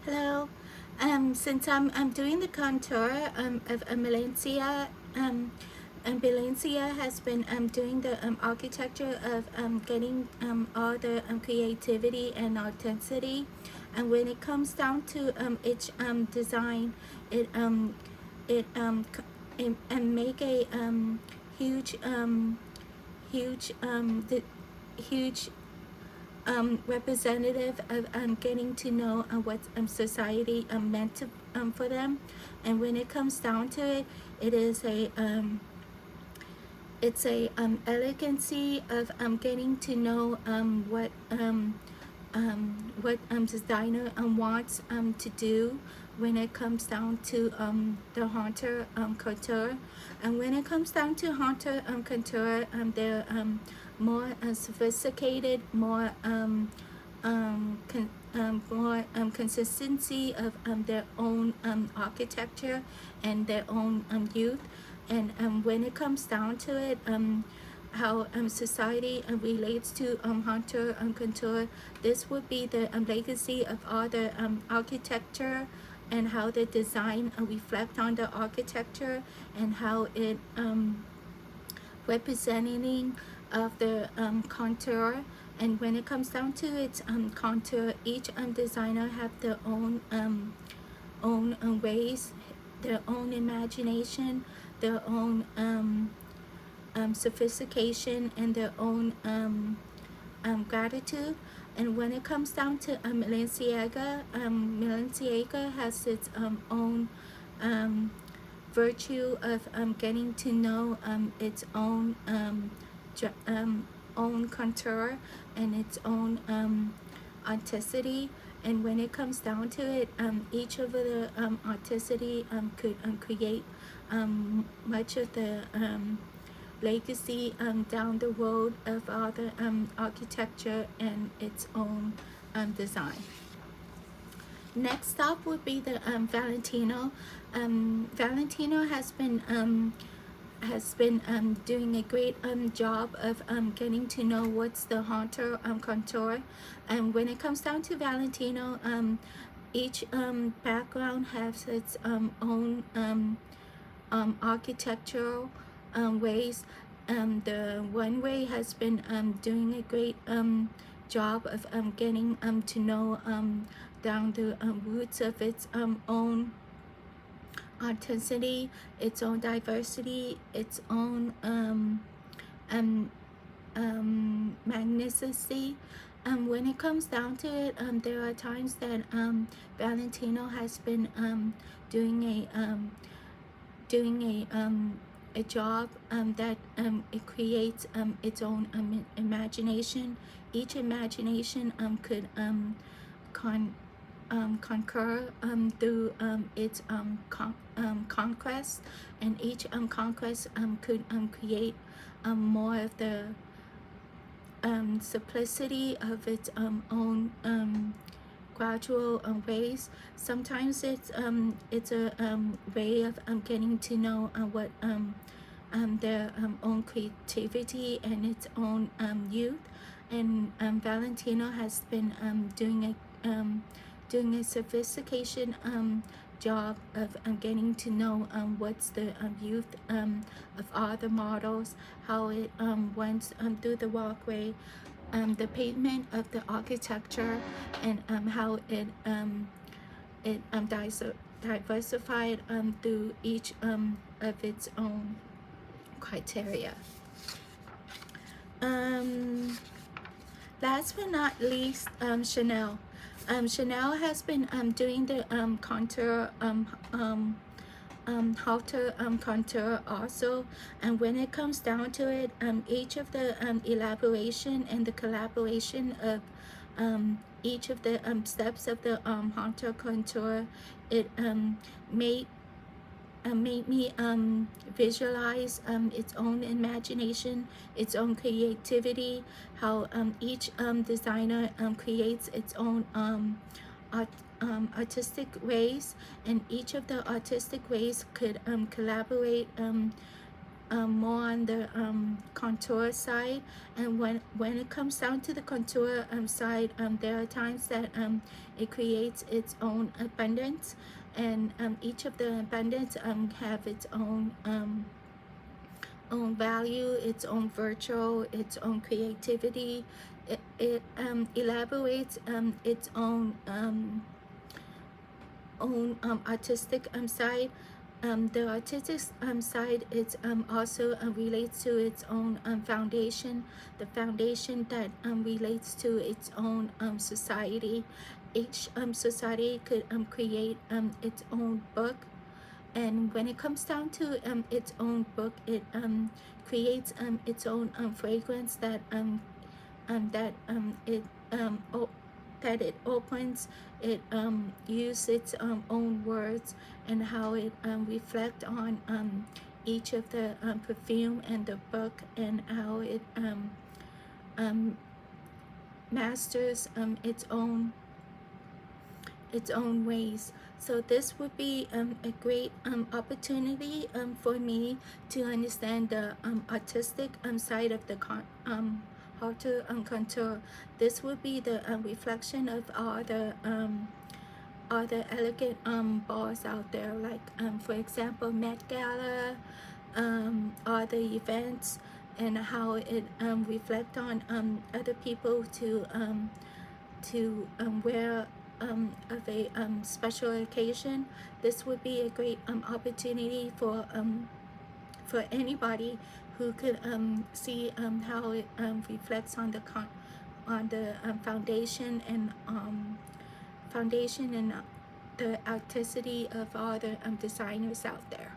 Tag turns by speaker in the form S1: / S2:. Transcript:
S1: Hello. Since I'm doing the contour of Valencia, and Valencia has been doing the architecture of getting all the creativity and authenticity, and when it comes down to each design, it it and make a huge the huge representative of getting to know what society meant to, for them. And when it comes down to it, it is a it's a elegancy of getting to know what designer wants to do when it comes down to the Haute couture. And when it comes down to Haute couture, they're more sophisticated, more consistency of their own architecture and their own youth. And when it comes down to it, how society relates to Haute couture, this would be the legacy of all the architecture, and how the design reflect on the architecture, and how it representing of the contour. And when it comes down to its contour, each designer have their own ways, their own imagination, their own sophistication, and their own gratitude. And when it comes down to Balenciaga has its own virtue of getting to know its own contour and its own authenticity. And when it comes down to it, each of the authenticity could create much of the legacy down the road of all the architecture and its own design. Next up would be the Valentino. Valentino has been doing a great job of getting to know what's the Haute contour. And when it comes down to Valentino, each background has its own architectural ways. The one way has been doing a great job of getting to know down the roots of its own authenticity, its own diversity, its own magnificence. When it comes down to it, there are times that Valentino has been doing a job that it creates its own imagination. Each imagination could concur through its conquest, and each conquest could create more of the simplicity of its own gradual ways. Sometimes it's a way of getting to know what their own creativity and its own youth. And Valentino has been doing a sophistication job of getting to know what's the youth of all the models, how it went through the walkway, the pavement of the architecture, and how it diversified through each of its own criteria. Last but not least, Chanel. Chanel has been doing the contour Haute contour also. And when it comes down to it, each of the elaboration and the collaboration of each of the steps of the Haute contour, it made me visualize its own imagination, its own creativity, how each designer creates its own artistic ways, and each of the artistic ways could collaborate more on the contour side. And when it comes down to the contour side, there are times that it creates its own abundance, and each of the abundance have its own value, its own virtue, its own creativity. It elaborates its own artistic side. The artistic side, it's also relates to its own foundation, the foundation that relates to its own society. Each society could create its own book, and when it comes down to its own book, it creates its own fragrance that it that it opens. It use its own words, and how it reflect on each of the perfume and the book, and how it masters its own ways. So this would be a great opportunity for me to understand the artistic side of the Haute couture. This would be the reflection of all the elegant balls out there, like for example Met Gala, all the events, and how it reflect on other people to wear of a special occasion. This would be a great opportunity for anybody who could see how it reflects on the foundation and the artisticity of all the designers out there.